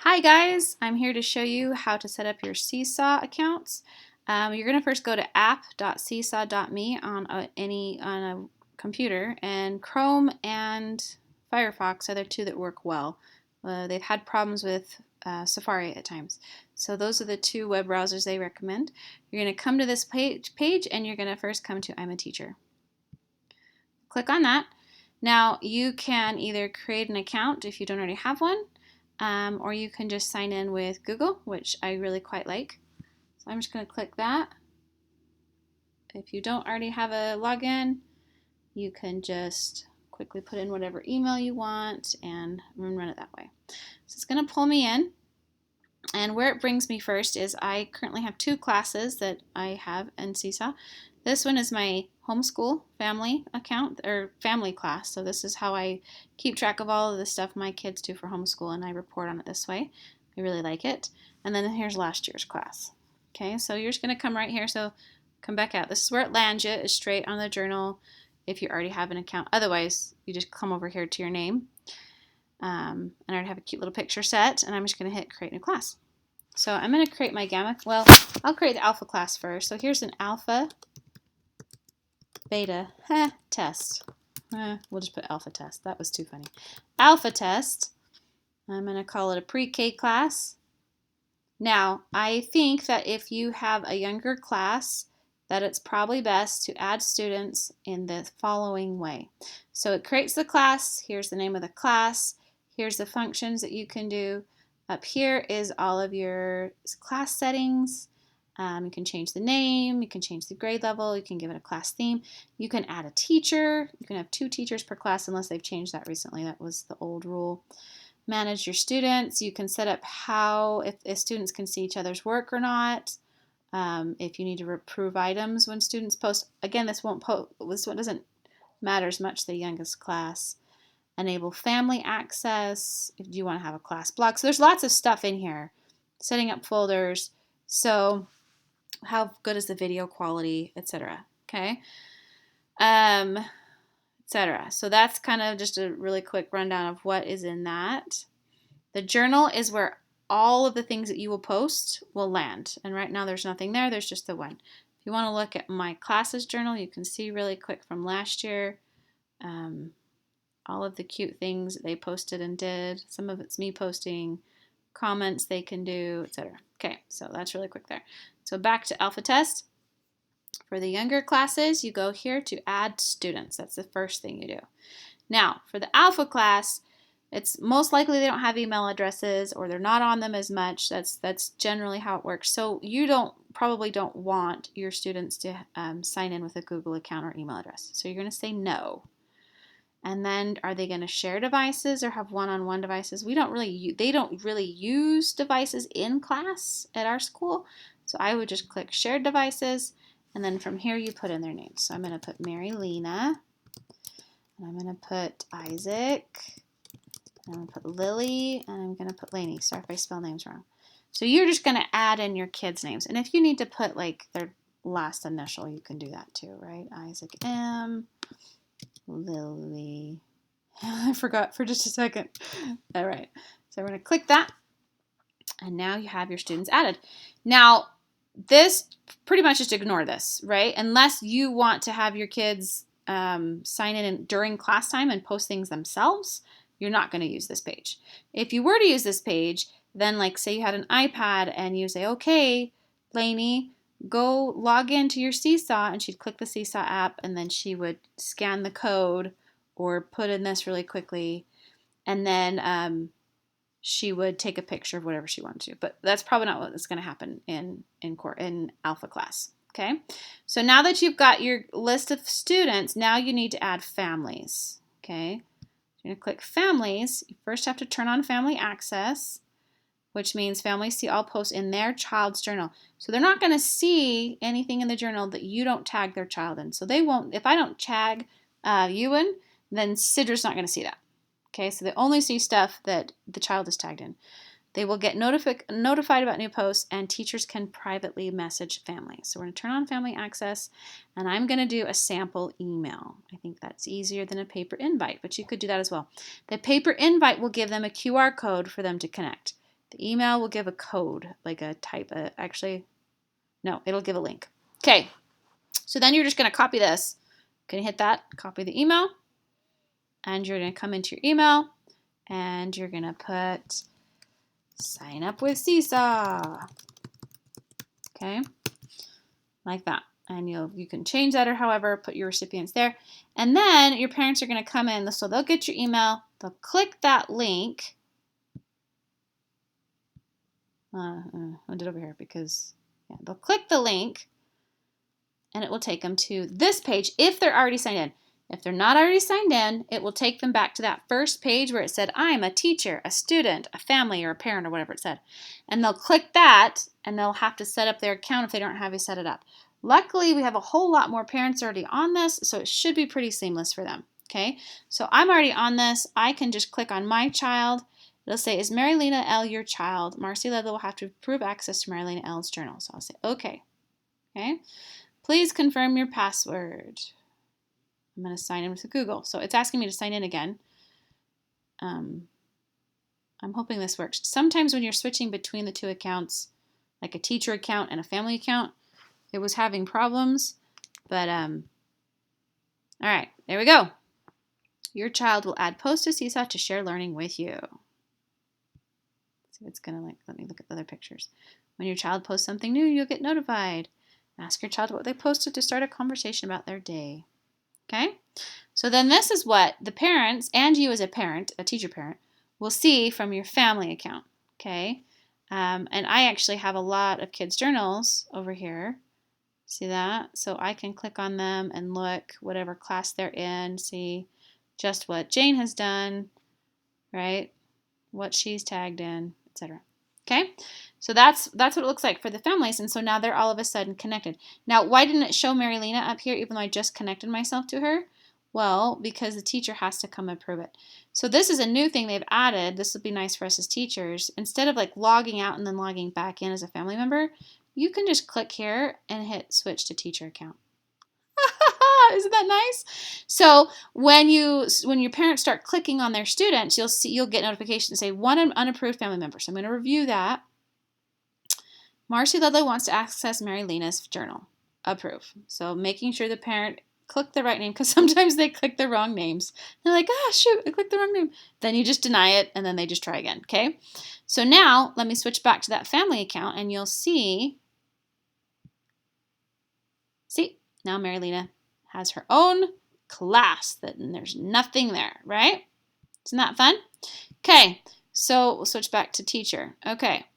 Hi guys, I'm here to show you how to set up your Seesaw accounts. You're going to first go to app.seesaw.me on a computer, and Chrome and Firefox are the two that work well. They've had problems with Safari at times. So those are the two web browsers they recommend. You're going to come to this page and you're going to first come to I'm a Teacher. Click on that. Now you can either create an account if you don't already have one, or you can just sign in with Google, which I really quite like. So I'm just going to click that. If you don't already have a login, you can just quickly put in whatever email you want and run it that way. So it's going to pull me in. And where it brings me first is I currently have two classes that I have in Seesaw. This one is my homeschool family account, or family class. So this is how I keep track of all of the stuff my kids do for homeschool, and I report on it this way. I really like it. And then here's last year's class. Okay, so you're just going to come right here. So come back out. This is where it lands you, is straight on the journal if you already have an account. Otherwise, you just come over here to your name. And I already have a cute little picture set, and I'm just going to hit create new class. So I'm going to create my gamma. Well, I'll create the alpha class first. So here's an alpha, beta, test. We'll just put alpha test. That was too funny. Alpha test. I'm going to call it a pre-K class. Now, I think that if you have a younger class, that it's probably best to add students in the following way. So it creates the class. Here's the name of the class. Here's the functions that you can do. Up here is all of your class settings. You can change the name, you can change the grade level, you can give it a class theme. You can add a teacher. You can have 2 teachers per class unless they've changed that recently. That was the old rule. Manage your students. You can set up how, if students can see each other's work or not. If you need to approve items when students post. Again, this one doesn't matter as much, the youngest class. Enable family access if you want to have a class block. So there's lots of stuff in here. Setting up folders. So how good is the video quality, etc. Okay, etc. So that's kind of just a really quick rundown of what is in that. The journal is where all of the things that you will post will land. And right now there's nothing there. There's just the one. If you want to look at my classes journal, you can see really quick from last year. All of the cute things that they posted and did. Some of it's me posting, comments they can do, etc. Okay, so that's really quick there. So back to alpha test. For the younger classes, you go here to add students. That's the first thing you do. Now, for the alpha class, it's most likely they don't have email addresses or they're not on them as much. That's generally how it works. So you probably don't want your students to sign in with a Google account or email address. So you're going to say no. And then are they going to share devices or have one-on-one devices? They don't really use devices in class at our school. So I would just click shared devices, and then from here you put in their names. So I'm going to put Mary Lena, and I'm going to put Isaac, and I'm going to put Lily, and I'm going to put Lainey. Sorry if I spell names wrong. So you're just going to add in your kids' names. And if you need to put like their last initial, you can do that too, right? Isaac M. Lily. I forgot for just a second. All right. So we're going to click that. And now you have your students added. Now, this pretty much just ignore this, right? Unless you want to have your kids sign in during class time and post things themselves, you're not going to use this page. If you were to use this page, then like say you had an iPad and you say, okay, Lainey, go log into your Seesaw, and she'd click the Seesaw app, and then she would scan the code or put in this really quickly, and then she would take a picture of whatever she wanted to. But that's probably not what's going to happen in alpha class. Okay, so now that you've got your list of students, now you need to add families. Okay, you're going to click families. You first have to turn on family access, which means families see all posts in their child's journal. So they're not going to see anything in the journal that you don't tag their child in. So they won't, if I don't tag Ewan, then Sidra's not going to see that. Okay, so they only see stuff that the child is tagged in. They will get notified about new posts, and teachers can privately message families. So we're going to turn on family access, and I'm going to do a sample email. I think that's easier than a paper invite, but you could do that as well. The paper invite will give them a QR code for them to connect. The email will give a code, like a type. Actually, no, it'll give a link. Okay, so then you're just going to copy this. Going to hit that, copy the email, and you're going to come into your email, and you're going to put sign up with Seesaw. Okay, like that. And you can change that or however, put your recipients there. And then your parents are going to come in, so they'll get your email, they'll click that link. I'll do it over here because they'll click the link and it will take them to this page if they're already signed in. If they're not already signed in, it will take them back to that first page where it said, I'm a teacher, a student, a family, or a parent, or whatever it said. And they'll click that, and they'll have to set up their account if they don't have you set it up. Luckily, we have a whole lot more parents already on this, so it should be pretty seamless for them. Okay, so I'm already on this. I can just click on my child. It'll say, is Marilena L. your child? Marcy Ludlow will have to approve access to Marilena L.'s journal. So I'll say, okay. Okay, please confirm your password. I'm going to sign in with Google. So it's asking me to sign in again. I'm hoping this works. Sometimes when you're switching between the two accounts, like a teacher account and a family account, it was having problems. But, all right, there we go. Your child will add posts to Seesaw to share learning with you. Let's see if it's going to let me look at the other pictures. When your child posts something new, you'll get notified. Ask your child what they posted to start a conversation about their day. Okay, so then this is what the parents and you as a parent, a teacher parent, will see from your family account. Okay, and I actually have a lot of kids' journals over here. See that? So I can click on them and look whatever class they're in, see just what Jane has done, right? What she's tagged in, etc. Okay, so that's what it looks like for the families, and so now they're all of a sudden connected. Now, why didn't it show Marilena up here even though I just connected myself to her? Well, because the teacher has to come approve it. So this is a new thing they've added. This would be nice for us as teachers. Instead of like logging out and then logging back in as a family member, you can just click here and hit switch to teacher account. Isn't that nice? So when your parents start clicking on their students, you'll get notifications say one unapproved family member. So I'm going to review that. Marcy Ludlow wants to access Marilena's journal. Approve. So making sure the parent clicked the right name, because sometimes they click the wrong names. They're like, shoot, I clicked the wrong name. Then you just deny it and then they just try again. Okay. So now let me switch back to that family account and you'll see now Marilena has her own class, and there's nothing there, right? Isn't that fun? Okay, so we'll switch back to teacher. Okay,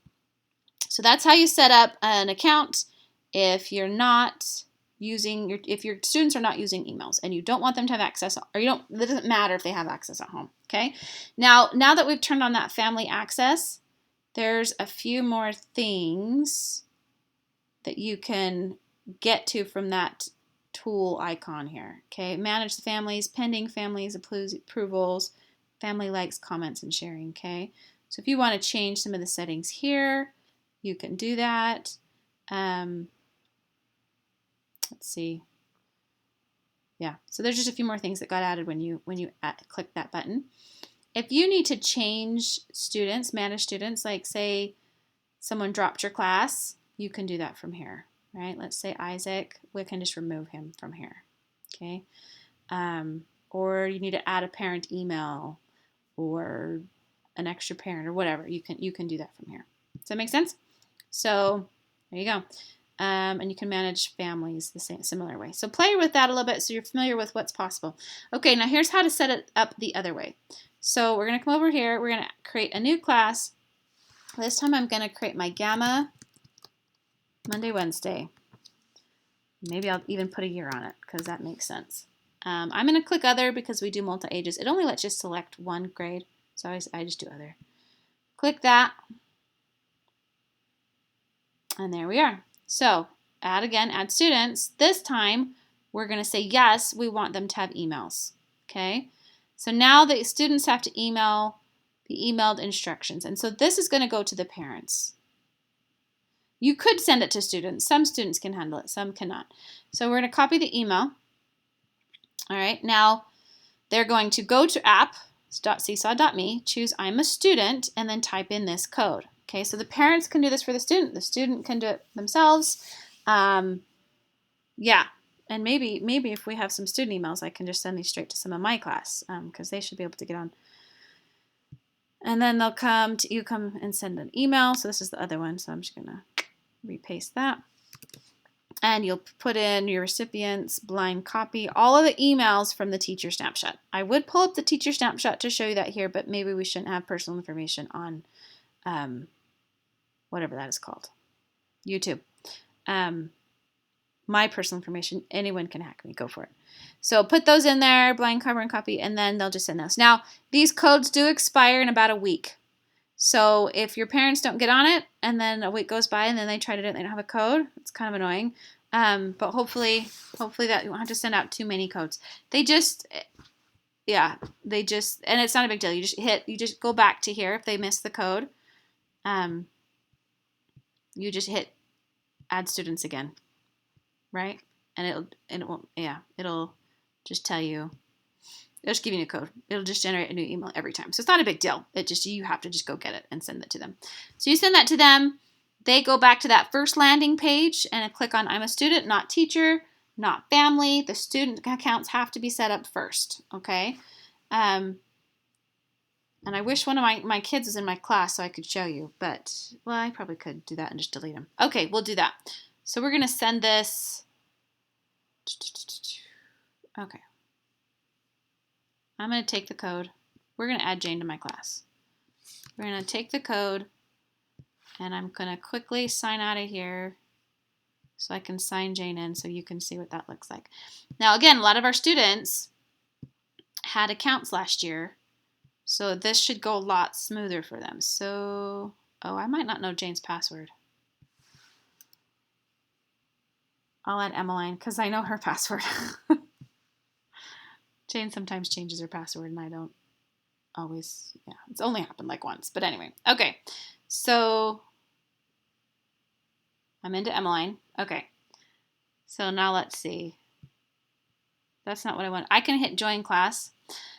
so that's how you set up an account if you're not using if your students are not using emails and you don't want them to have access, or it doesn't matter if they have access at home. Okay, now that we've turned on that family access, there's a few more things that you can get to from that tool icon here. Okay, manage the families, pending families, approvals, family likes, comments, and sharing. Okay, so if you want to change some of the settings here, you can do that. Let's see. Yeah, so there's just a few more things that got added when you click that button. If you need to change students, manage students, like say someone dropped your class, you can do that from here. Right? Let's say Isaac, we can just remove him from here. Okay. Or you need to add a parent email or an extra parent or whatever. You can do that from here. Does that make sense? So there you go. And you can manage families the similar way. So play with that a little bit so you're familiar with what's possible. Okay, now here's how to set it up the other way. So we're going to come over here. We're going to create a new class. This time I'm going to create my Gamma Monday, Wednesday. Maybe I'll even put a year on it because that makes sense. I'm going to click other because we do multi-ages. It only lets you select one grade, so I just do other. Click that, and there we are. So add students. This time we're going to say yes, we want them to have emails. Okay, so now the students have to email the emailed instructions, and so this is going to go to the parents. You could send it to students. Some students can handle it, some cannot. So we're going to copy the email. All right, now they're going to go to app.seesaw.me, choose I'm a student, and then type in this code. Okay, so the parents can do this for the student. The student can do it themselves. Yeah, and maybe if we have some student emails, I can just send these straight to some of my class because they should be able to get on. And then they'll come to you, come and send an email. So this is the other one. So I'm just gonna repaste that. And you'll put in your recipient's blind copy, all of the emails from the teacher snapshot. I would pull up the teacher snapshot to show you that here, but maybe we shouldn't have personal information on whatever that is called, YouTube. My personal information, anyone can hack me, go for it. So put those in there, blind cover and copy, and then they'll just send those. Now, these codes do expire in about a week. So if your parents don't get on it, and then a week goes by, and then they try to do it and they don't have a code, it's kind of annoying. But hopefully that you won't have to send out too many codes. And it's not a big deal. You just go back to here if they miss the code. You just hit add students again, right? And it'll just tell you, it'll just give you a code. It'll just generate a new email every time. So it's not a big deal. You have to just go get it and send it to them. So you send that to them. They go back to that first landing page and click on I'm a student, not teacher, not family. The student accounts have to be set up first, okay? And I wish one of my kids was in my class so I could show you, but, well, I probably could do that and just delete them. Okay, we'll do that. So we're going to send this. Okay. I'm going to take the code. We're going to add Jane to my class. We're going to take the code, and I'm going to quickly sign out of here so I can sign Jane in so you can see what that looks like. Now, again, a lot of our students had accounts last year, so this should go a lot smoother for them. So, I might not know Jane's password. I'll add Emmeline because I know her password. Jane sometimes changes her password and I don't always, it's only happened like once. But anyway, okay. So I'm into Emmeline. Okay. So now let's see. That's not what I want. I can hit join class.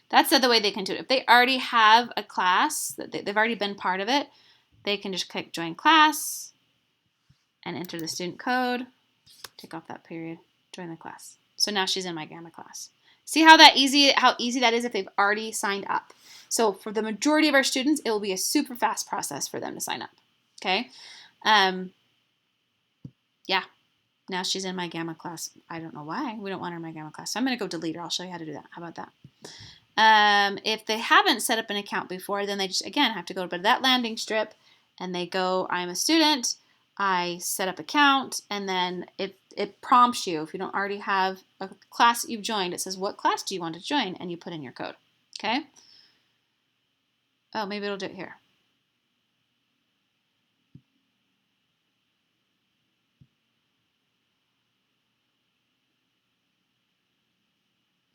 That's the other way they can do it. If they already have a class, that they've already been part of it, they can just click join class and enter the student code. Take off that period. Join the class. So now she's in my Gamma class. See how easy that is if they've already signed up. So for the majority of our students, it will be a super fast process for them to sign up. Okay. Yeah. Now she's in my Gamma class. I don't know why. We don't want her in my Gamma class. So I'm going to go delete her. I'll show you how to do that. How about that? If they haven't set up an account before, then they just, again, have to go to that landing strip and they go, I'm a student, I set up account, and then it prompts you, if you don't already have a class that you've joined, it says, what class do you want to join? And you put in your code, okay? Oh, maybe it'll do it here.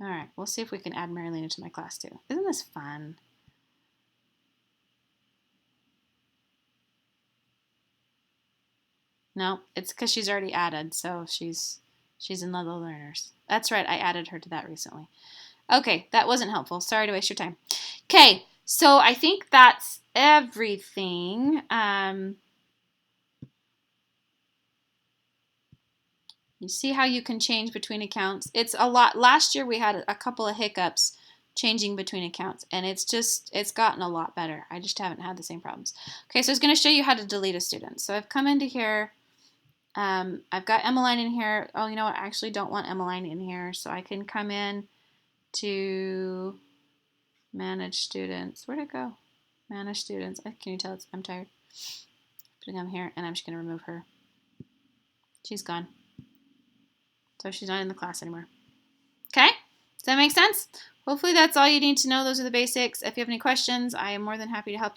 All right, we'll see if we can add Marilena to my class too. Isn't this fun? No, it's because she's already added, so she's in the learners. That's right, I added her to that recently. Okay, that wasn't helpful. Sorry to waste your time. Okay, so I think that's everything. You see how you can change between accounts? It's a lot. Last year we had a couple of hiccups changing between accounts, and it's gotten a lot better. I just haven't had the same problems. Okay, so I was going to show you how to delete a student. So I've come into here. I've got Emmeline in here. Oh, you know what? I actually don't want Emmeline in here, so I can come in to manage students. Where'd it go? Manage students. Can you tell I'm tired? Putting them here, and I'm just going to remove her. She's gone. So she's not in the class anymore. Okay? Does that make sense? Hopefully that's all you need to know. Those are the basics. If you have any questions, I am more than happy to help you.